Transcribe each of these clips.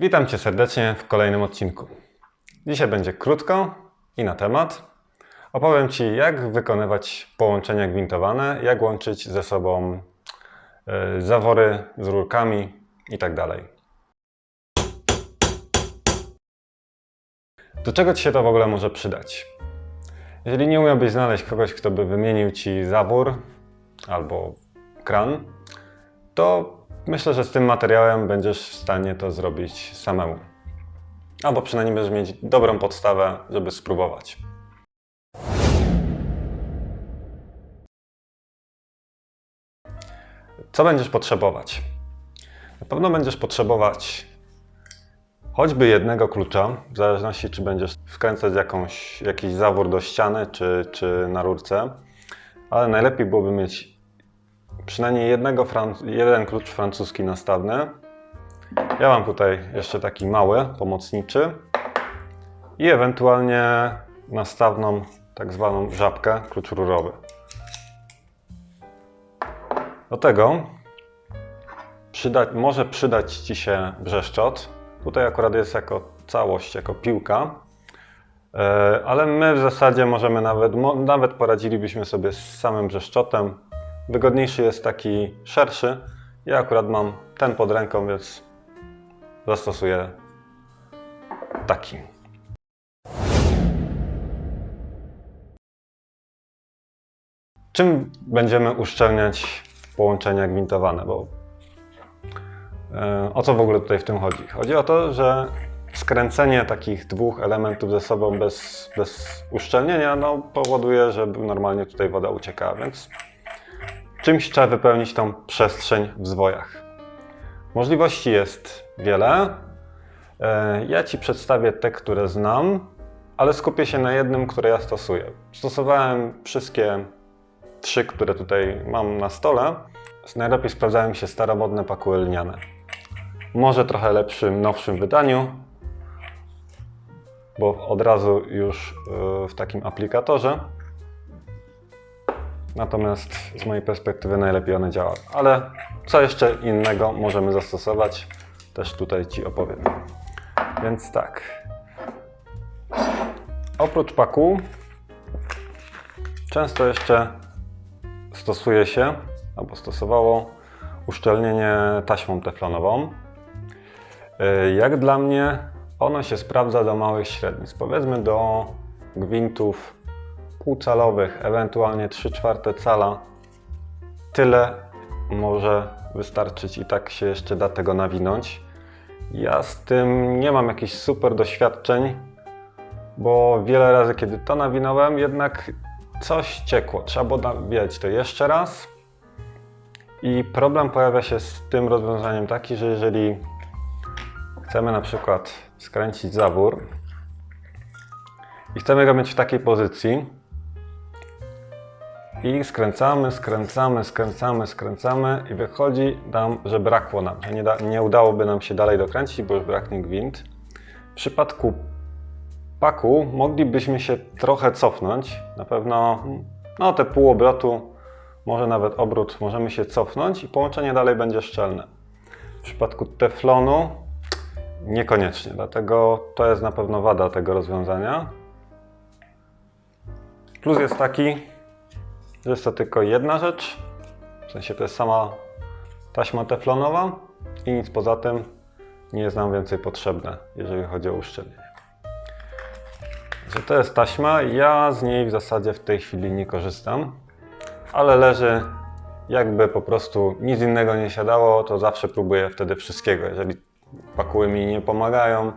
Witam Cię serdecznie w kolejnym odcinku. Dzisiaj będzie krótko i na temat. Opowiem Ci, jak wykonywać połączenia gwintowane, jak łączyć ze sobą zawory z rurkami itd. Do czego Ci się to w ogóle może przydać? Jeżeli nie umiałbyś znaleźć kogoś, kto by wymienił Ci zawór albo kran, to myślę, że z tym materiałem będziesz w stanie to zrobić samemu. Albo przynajmniej będziesz mieć dobrą podstawę, żeby spróbować. Co będziesz potrzebować? Na pewno będziesz potrzebować choćby jednego klucza, w zależności czy będziesz wkręcać jakiś zawór do ściany czy na rurce, ale najlepiej byłoby mieć przynajmniej jeden klucz francuski nastawny. Ja mam tutaj jeszcze taki mały, pomocniczy i ewentualnie nastawną, tak zwaną żabkę, klucz rurowy. Do tego może przydać Ci się brzeszczot. Tutaj akurat jest jako całość, jako piłka, ale my w zasadzie możemy nawet poradzilibyśmy sobie z samym brzeszczotem. Wygodniejszy jest taki szerszy. Ja akurat mam ten pod ręką, więc zastosuję taki. Czym będziemy uszczelniać połączenia gwintowane? Bo o co w ogóle tutaj w tym chodzi? Chodzi o to, że skręcenie takich dwóch elementów ze sobą bez uszczelnienia powoduje, że normalnie tutaj woda ucieka, więc czymś trzeba wypełnić tą przestrzeń w zwojach. Możliwości jest wiele. Ja Ci przedstawię te, które znam, ale skupię się na jednym, które ja stosuję. Stosowałem wszystkie trzy, które tutaj mam na stole. Najlepiej sprawdzają się staromodne pakuły lniane. Może trochę lepszym, nowszym wydaniu, bo od razu już w takim aplikatorze. Natomiast z mojej perspektywy najlepiej one działają. Ale co jeszcze innego możemy zastosować, też tutaj Ci opowiem. Więc tak. Oprócz paku często jeszcze stosuje się, albo stosowało uszczelnienie taśmą teflonową. Jak dla mnie ono się sprawdza do małych średnic, powiedzmy do gwintów półcalowych, ewentualnie 3/4 cala. Tyle może wystarczyć i tak się jeszcze da tego nawinąć. Ja z tym nie mam jakichś super doświadczeń, bo wiele razy, kiedy to nawinąłem, jednak coś ciekło. Trzeba było nawijać to jeszcze raz. I problem pojawia się z tym rozwiązaniem taki, że jeżeli chcemy na przykład skręcić zawór i chcemy go mieć w takiej pozycji i skręcamy i wychodzi nam, że brakło nam, że nie udałoby nam się dalej dokręcić, bo już braknie gwint. W przypadku paku moglibyśmy się trochę cofnąć, na pewno te pół obrotu, może nawet obrót, możemy się cofnąć i połączenie dalej będzie szczelne. W przypadku teflonu niekoniecznie, dlatego to jest na pewno wada tego rozwiązania. Plus jest taki, że jest to tylko jedna rzecz, w sensie to jest sama taśma teflonowa i nic poza tym nie jest nam więcej potrzebne, jeżeli chodzi o uszczelnienie. Że to jest taśma, ja z niej w zasadzie w tej chwili nie korzystam, ale leży jakby po prostu nic innego nie siadało, to zawsze próbuję wtedy wszystkiego, jeżeli pakuły mi nie pomagają,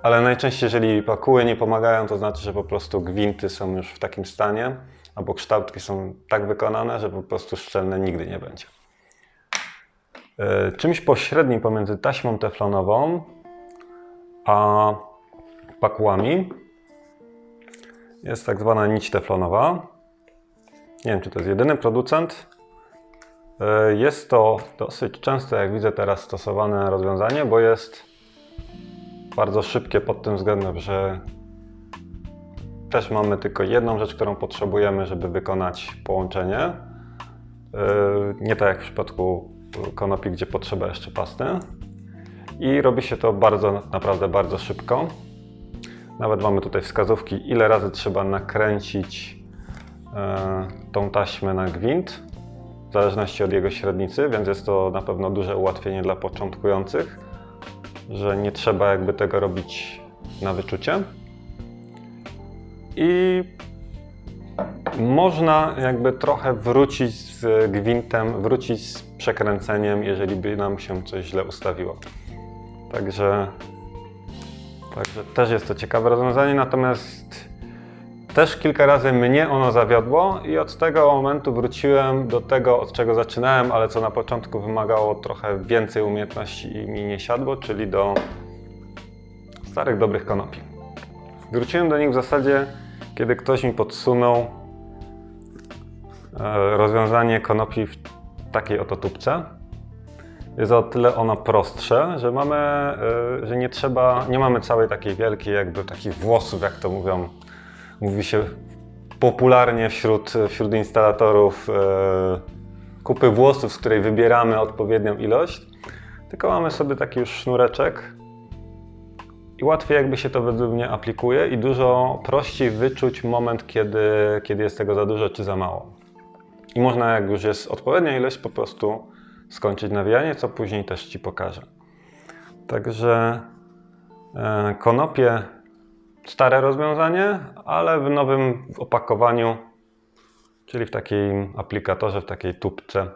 ale najczęściej jeżeli pakuły nie pomagają, to znaczy, że po prostu gwinty są już w takim stanie, albo kształtki są tak wykonane, że po prostu szczelne nigdy nie będzie. Czymś pośrednim pomiędzy taśmą teflonową a pakułami jest tak zwana nić teflonowa. Nie wiem, czy to jest jedyny producent. Jest to dosyć często, jak widzę teraz, stosowane rozwiązanie, bo jest bardzo szybkie pod tym względem, że też mamy tylko jedną rzecz, którą potrzebujemy, żeby wykonać połączenie. Nie tak jak w przypadku konopi, gdzie potrzeba jeszcze pasty. I robi się to naprawdę bardzo szybko. Nawet mamy tutaj wskazówki, ile razy trzeba nakręcić tą taśmę na gwint, w zależności od jego średnicy, więc jest to na pewno duże ułatwienie dla początkujących, że nie trzeba jakby tego robić na wyczucie. I można jakby trochę wrócić z gwintem, wrócić z przekręceniem, jeżeli by nam się coś źle ustawiło. Także też jest to ciekawe rozwiązanie, natomiast też kilka razy mnie ono zawiodło i od tego momentu wróciłem do tego, od czego zaczynałem, ale co na początku wymagało trochę więcej umiejętności i mi nie siadło, czyli do starych, dobrych konopi. Wróciłem do nich w zasadzie, kiedy ktoś mi podsunął rozwiązanie konopi w takiej oto tubce. Jest o tyle ono prostsze, że nie mamy całej takiej wielkiej jakby takich włosów, jak to mówią. Mówi się popularnie wśród instalatorów kupy włosów, z której wybieramy odpowiednią ilość. Tylko mamy sobie taki już sznureczek i łatwiej jakby się to według mnie aplikuje i dużo prościej wyczuć moment, kiedy jest tego za dużo czy za mało. I można, jak już jest odpowiednia ilość, po prostu skończyć nawijanie, co później też Ci pokażę. Także konopie, stare rozwiązanie, ale w nowym opakowaniu, czyli w takim aplikatorze, w takiej tubce,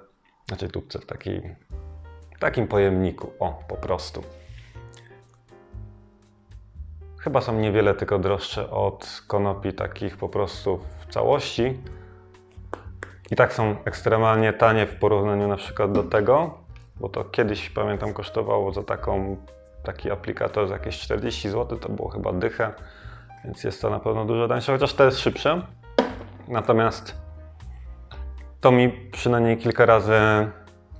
w takim pojemniku, po prostu. Chyba są niewiele tylko droższe od konopi takich po prostu w całości. I tak są ekstremalnie tanie w porównaniu na przykład do tego, bo to kiedyś, pamiętam, kosztowało za taki aplikator za jakieś 40 zł, to było chyba dychę, więc jest to na pewno dużo tańsze, chociaż to jest szybsze. Natomiast to mi przynajmniej kilka razy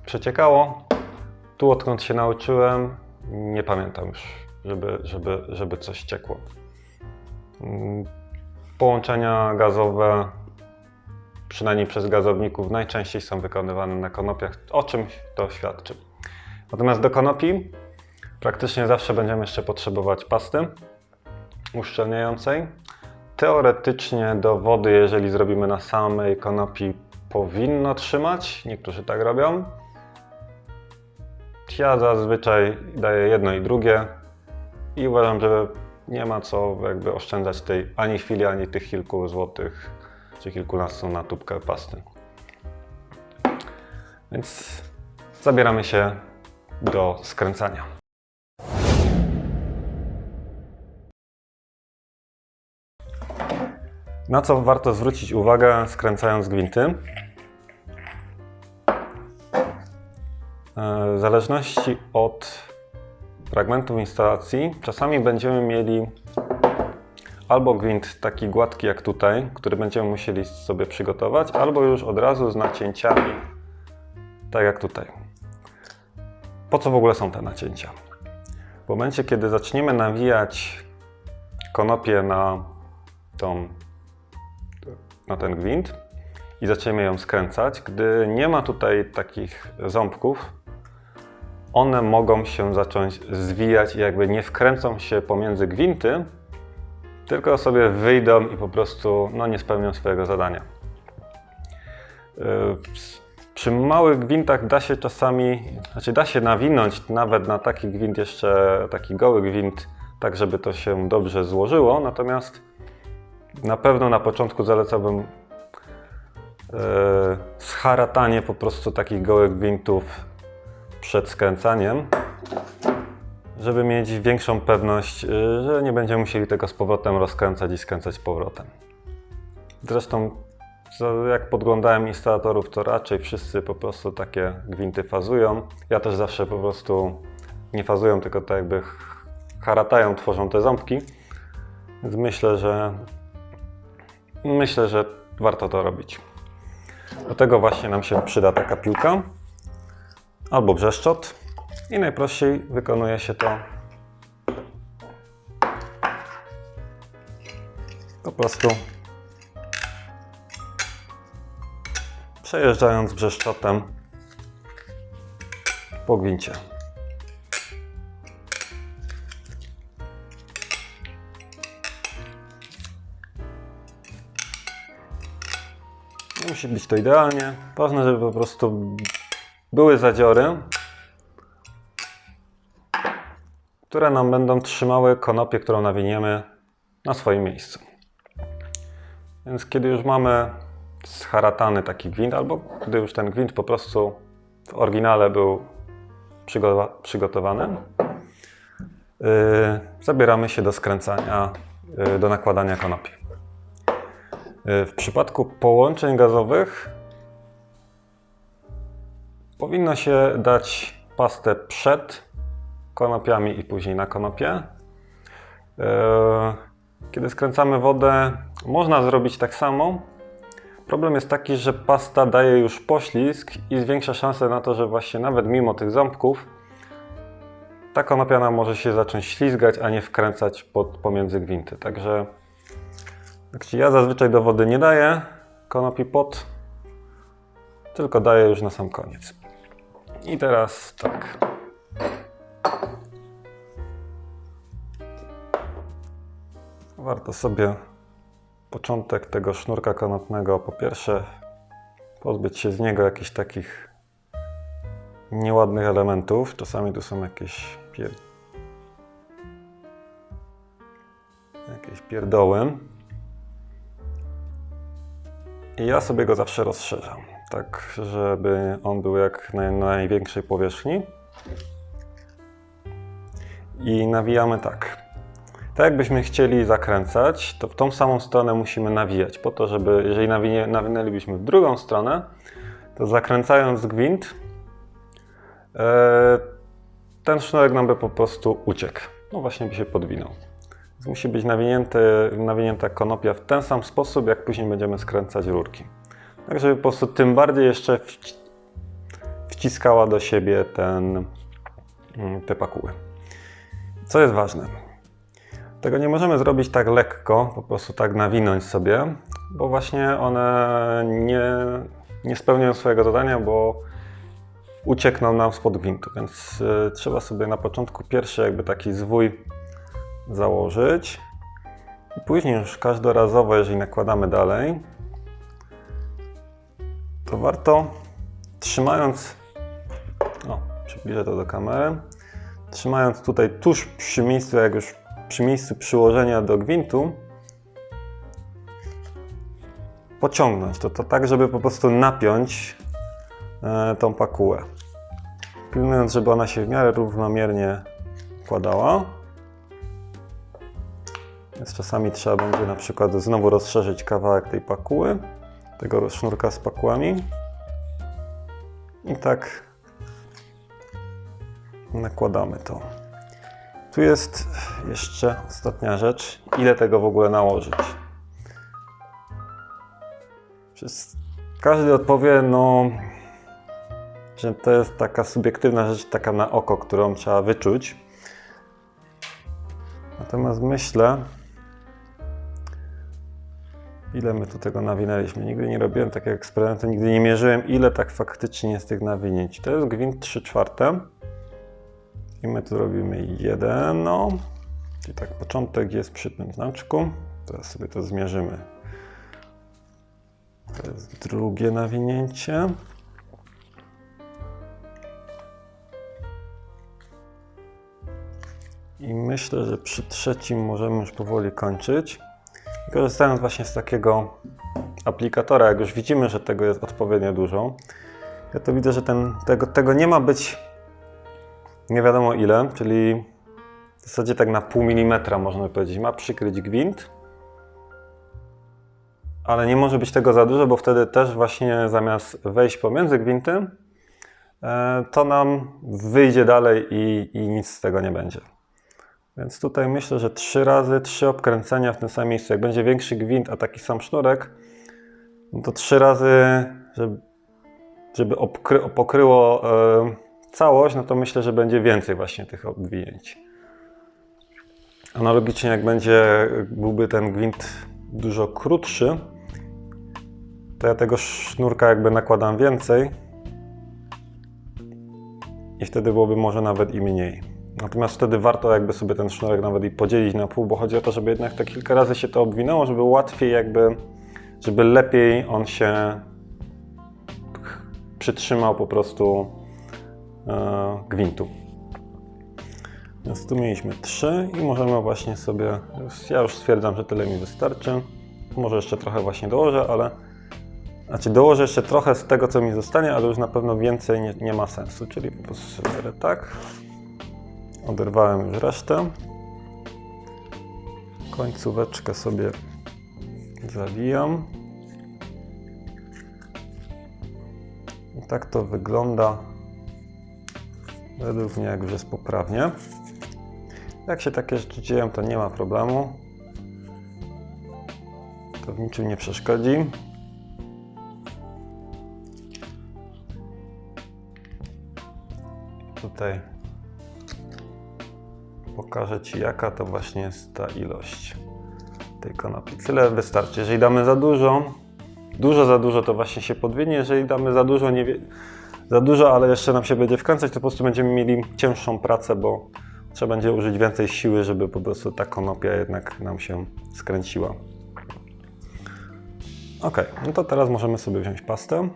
przeciekało. Tu, odkąd się nauczyłem, nie pamiętam już, żeby coś ciekło. Połączenia gazowe, przynajmniej przez gazowników, najczęściej są wykonywane na konopiach, o czymś to świadczy. Natomiast do konopi praktycznie zawsze będziemy jeszcze potrzebować pasty uszczelniającej. Teoretycznie do wody, jeżeli zrobimy na samej konopi, powinno trzymać. Niektórzy tak robią. Ja zazwyczaj daję jedno i drugie i uważam, że nie ma co jakby oszczędzać tej ani chwili, ani tych kilku złotych czy kilkunastu na tubkę pasty. Więc zabieramy się do skręcania. Na co warto zwrócić uwagę, skręcając gwinty? W zależności od fragmentów instalacji czasami będziemy mieli albo gwint taki gładki jak tutaj, który będziemy musieli sobie przygotować, albo już od razu z nacięciami, tak jak tutaj. Po co w ogóle są te nacięcia? W momencie, kiedy zaczniemy nawijać konopię na ten gwint i zaczniemy ją skręcać, gdy nie ma tutaj takich ząbków, one mogą się zacząć zwijać i jakby nie wkręcą się pomiędzy gwinty, tylko sobie wyjdą i po prostu nie spełnią swojego zadania. Przy małych gwintach da się czasami, da się nawinąć nawet na taki gwint, jeszcze taki goły gwint, tak żeby to się dobrze złożyło, natomiast na pewno na początku zalecałbym zharatanie po prostu takich gołych gwintów przed skręcaniem, żeby mieć większą pewność, że nie będziemy musieli tego z powrotem rozkręcać i skręcać z powrotem. Zresztą, jak podglądałem instalatorów, to raczej wszyscy po prostu takie gwinty fazują. Ja też zawsze po prostu nie fazują, tylko tak jakby haratają, tworzą te ząbki. Więc myślę, że warto to robić. Do tego właśnie nam się przyda taka piłka albo brzeszczot i najprościej wykonuje się to po prostu przejeżdżając brzeszczotem po gwincie. Nie musi być to idealnie. Ważne, żeby po prostu były zadziory, które nam będą trzymały konopię, którą nawiniemy, na swoim miejscu. Więc kiedy już mamy zharatany taki gwint, albo gdy już ten gwint po prostu w oryginale był przygotowany, zabieramy się do skręcania, do nakładania konopi. W przypadku połączeń gazowych powinno się dać pastę przed konopiami i później na konopie. Kiedy skręcamy wodę, można zrobić tak samo. Problem jest taki, że pasta daje już poślizg i zwiększa szansę na to, że właśnie nawet mimo tych ząbków ta konopia nam może się zacząć ślizgać, a nie wkręcać pomiędzy gwinty. Także ja zazwyczaj do wody nie daję konopi pod, tylko daję już na sam koniec. I teraz tak. Warto sobie początek tego sznurka konopnego po pierwsze pozbyć się z niego jakichś takich nieładnych elementów. Czasami tu są jakieś pierdoły. I ja sobie go zawsze rozszerzam, tak żeby on był jak na największej powierzchni. I nawijamy tak. Tak jakbyśmy chcieli zakręcać, to w tą samą stronę musimy nawijać, po to, żeby jeżeli nawinęlibyśmy w drugą stronę, to zakręcając gwint, ten sznurek nam by po prostu uciekł. No właśnie by się podwinął. Więc musi być nawinięta konopia w ten sam sposób, jak później będziemy skręcać rurki. Tak, żeby po prostu tym bardziej jeszcze wciskała do siebie te pakuły. Co jest ważne? Tego nie możemy zrobić tak lekko, po prostu tak nawinąć sobie, bo właśnie one nie spełniają swojego zadania, bo uciekną nam spod gwintu, więc trzeba sobie na początku pierwszy jakby taki zwój założyć i później już każdorazowo, jeżeli nakładamy dalej, to warto trzymając, przybliżę to do kamery, trzymając tutaj tuż przy miejscu, jak już przy miejscu przyłożenia do gwintu, pociągnąć to tak, żeby po prostu napiąć tą pakułę. Pilnując, żeby ona się w miarę równomiernie układała. Więc czasami trzeba będzie na przykład znowu rozszerzyć kawałek tej pakuły, tego sznurka z pakułami. I tak nakładamy to. Tu jest jeszcze ostatnia rzecz, ile tego w ogóle nałożyć. Każdy odpowie, że to jest taka subiektywna rzecz, taka na oko, którą trzeba wyczuć. Natomiast myślę, ile my tu tego nawinęliśmy. Nigdy nie robiłem takiego eksperymentu, nigdy nie mierzyłem, ile tak faktycznie jest tych nawinięć. To jest gwint 3/4. I my tu robimy jeden, czyli tak początek jest przy tym znaczku. Teraz sobie to zmierzymy. To jest drugie nawinięcie. I myślę, że przy trzecim możemy już powoli kończyć. Korzystając właśnie z takiego aplikatora, jak już widzimy, że tego jest odpowiednio dużo, ja to widzę, że tego nie ma być nie wiadomo ile, czyli w zasadzie tak na pół milimetra można by powiedzieć, ma przykryć gwint, ale nie może być tego za dużo, bo wtedy też właśnie zamiast wejść pomiędzy gwinty, to nam wyjdzie dalej i nic z tego nie będzie. Więc tutaj myślę, że 3 obkręcenia w tym samym miejscu. Jak będzie większy gwint, a taki sam sznurek, no to 3 razy, żeby pokryło całość, no to myślę, że będzie więcej właśnie tych obwinięć. Analogicznie jak byłby ten gwint dużo krótszy, to ja tego sznurka jakby nakładam więcej i wtedy byłoby może nawet i mniej. Natomiast wtedy warto jakby sobie ten sznurek nawet i podzielić na pół, bo chodzi o to, żeby jednak te kilka razy się to obwinęło, żeby łatwiej żeby lepiej on się przytrzymał po prostu gwintu. Więc tu mieliśmy 3 i możemy właśnie sobie, ja już stwierdzam, że tyle mi wystarczy. Może jeszcze trochę właśnie dołożę, ale dołożę jeszcze trochę z tego, co mi zostanie, ale już na pewno więcej nie ma sensu. Czyli po prostu sobie tak. Oderwałem już resztę. Końcóweczkę sobie zawijam. I tak to wygląda. Według mnie, jak już jest poprawnie. Jak się takie rzeczy dzieją, to nie ma problemu. To w niczym nie przeszkodzi. Tutaj pokażę Ci, jaka to właśnie jest ta ilość tej konopi. Tyle wystarczy. Jeżeli damy za dużo, za dużo, to właśnie się podwinie. Jeżeli damy za dużo, za dużo, ale jeszcze nam się będzie wkręcać, to po prostu będziemy mieli cięższą pracę, bo trzeba będzie użyć więcej siły, żeby po prostu ta konopia jednak nam się skręciła. Ok, no to teraz możemy sobie wziąć pastę,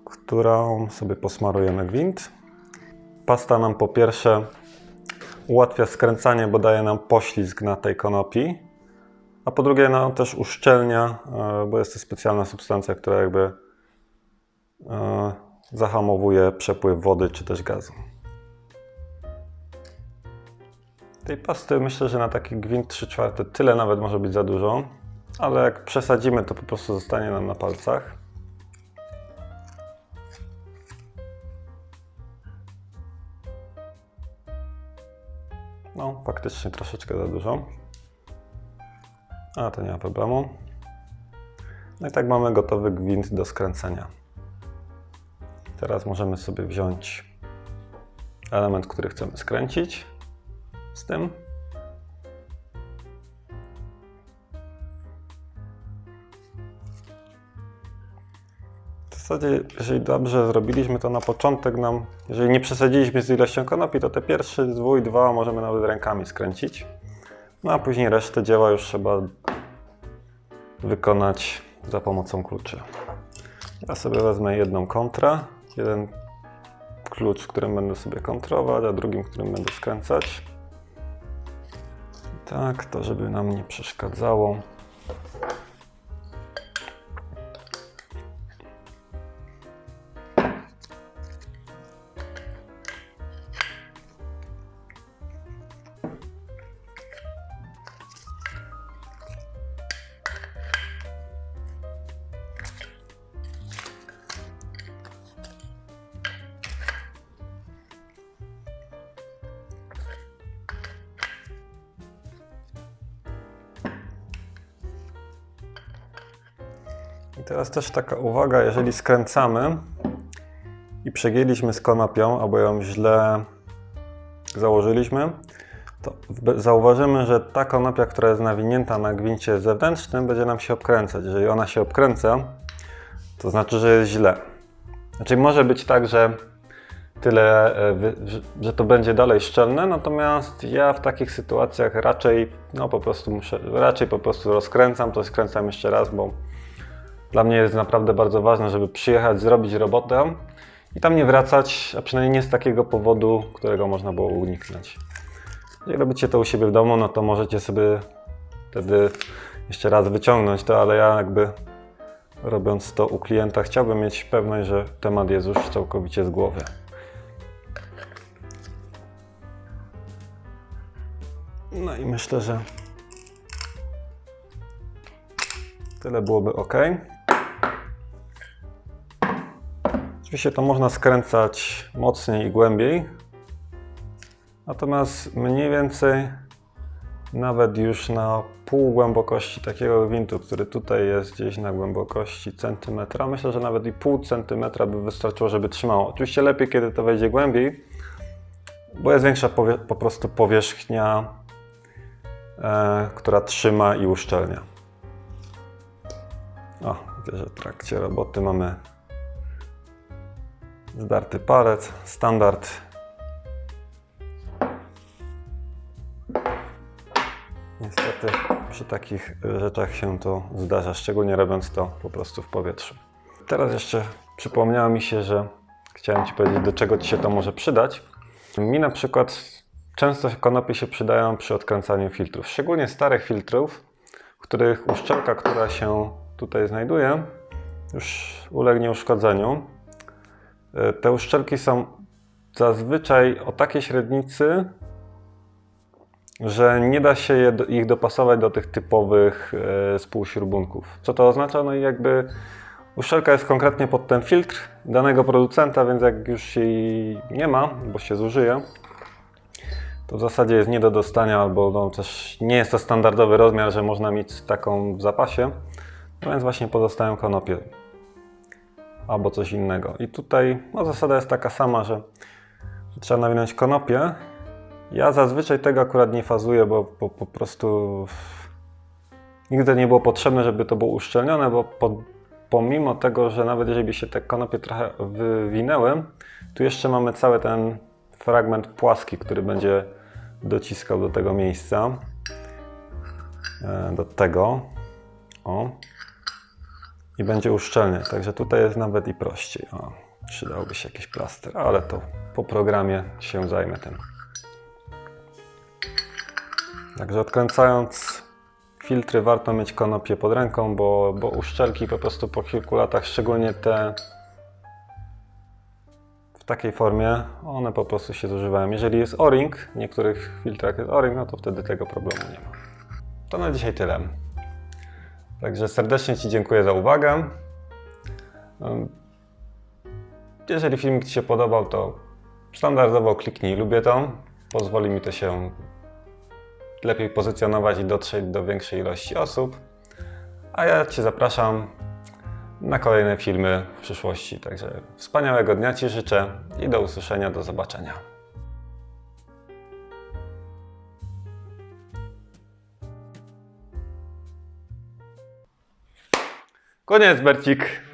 którą sobie posmarujemy gwint. Pasta nam po pierwsze ułatwia skręcanie, bo daje nam poślizg na tej konopi, a po drugie nam też uszczelnia, bo jest to specjalna substancja, która jakby zahamowuje przepływ wody czy też gazu. Tej pasty myślę, że na taki gwint 3/4 tyle nawet może być za dużo, ale jak przesadzimy, to po prostu zostanie nam na palcach. No, faktycznie troszeczkę za dużo, ale to nie ma problemu. No i tak mamy gotowy gwint do skręcenia. Teraz możemy sobie wziąć element, który chcemy skręcić z tym. W zasadzie, jeżeli dobrze zrobiliśmy to na początek jeżeli nie przesadziliśmy z ilością konopi, to te pierwsze 2 możemy nawet rękami skręcić. No a później resztę dzieła już trzeba wykonać za pomocą kluczy. Ja sobie wezmę jedną kontrę, jeden klucz, którym będę sobie kontrować, a drugim, którym będę skręcać. Tak, to żeby nam nie przeszkadzało. I teraz też taka uwaga, jeżeli skręcamy i przegięliśmy z konopią, albo ją źle założyliśmy, to zauważymy, że ta konopia, która jest nawinięta na gwincie zewnętrznym, będzie nam się obkręcać. Jeżeli ona się obkręca, to znaczy, że jest źle. Znaczy może być tak, że że to będzie dalej szczelne, natomiast ja w takich sytuacjach raczej po prostu rozkręcam, to skręcam jeszcze raz, bo dla mnie jest naprawdę bardzo ważne, żeby przyjechać, zrobić robotę i tam nie wracać, a przynajmniej nie z takiego powodu, którego można było uniknąć. Jeżeli robicie to u siebie w domu, no to możecie sobie wtedy jeszcze raz wyciągnąć to, ale ja jakby robiąc to u klienta chciałbym mieć pewność, że temat jest już całkowicie z głowy. No i myślę, że tyle byłoby ok. Oczywiście to można skręcać mocniej i głębiej, natomiast mniej więcej nawet już na pół głębokości takiego gwintu, który tutaj jest gdzieś na głębokości centymetra, myślę, że nawet i pół centymetra by wystarczyło, żeby trzymało. Oczywiście lepiej, kiedy to wejdzie głębiej, bo jest większa po prostu powierzchnia, która trzyma i uszczelnia. O, widzę, że w trakcie roboty mamy zdarty palec, standard. Niestety przy takich rzeczach się to zdarza, szczególnie robiąc to po prostu w powietrzu. Teraz jeszcze przypomniało mi się, że chciałem Ci powiedzieć, do czego Ci się to może przydać. Mi na przykład często konopie się przydają przy odkręcaniu filtrów, szczególnie starych filtrów, w których uszczelka, która się tutaj znajduje, już ulegnie uszkodzeniu. Te uszczelki są zazwyczaj o takiej średnicy, że nie da się ich dopasować do tych typowych spółśrubunków. Co to oznacza? No i jakby uszczelka jest konkretnie pod ten filtr danego producenta, więc jak już jej nie ma, bo się zużyje, to w zasadzie jest nie do dostania, albo no też nie jest to standardowy rozmiar, że można mieć taką w zapasie, no więc właśnie pozostają konopie albo coś innego. I tutaj no, zasada jest taka sama, że trzeba nawinąć konopie. Ja zazwyczaj tego akurat nie fazuję, bo po prostu nigdy nie było potrzebne, żeby to było uszczelnione, bo pomimo tego, że nawet jeżeli się te konopie trochę wywinęły, tu jeszcze mamy cały ten fragment płaski, który będzie dociskał do tego miejsca, do tego, o, i będzie uszczelnie, także tutaj jest nawet i prościej. O, przydałby się jakiś plaster, ale to po programie się zajmę tym. Także odkręcając filtry warto mieć konopie pod ręką, bo uszczelki po prostu po kilku latach, szczególnie te w takiej formie, one po prostu się zużywają. Jeżeli jest O-ring, w niektórych filtrach jest O-ring, no to wtedy tego problemu nie ma. To na dzisiaj tyle. Także serdecznie Ci dziękuję za uwagę. Jeżeli filmik Ci się podobał, to standardowo kliknij lubię to. Pozwoli mi to się lepiej pozycjonować i dotrzeć do większej ilości osób. A ja Cię zapraszam na kolejne filmy w przyszłości. Także wspaniałego dnia Ci życzę i do usłyszenia, do zobaczenia. Koniec, Bercik.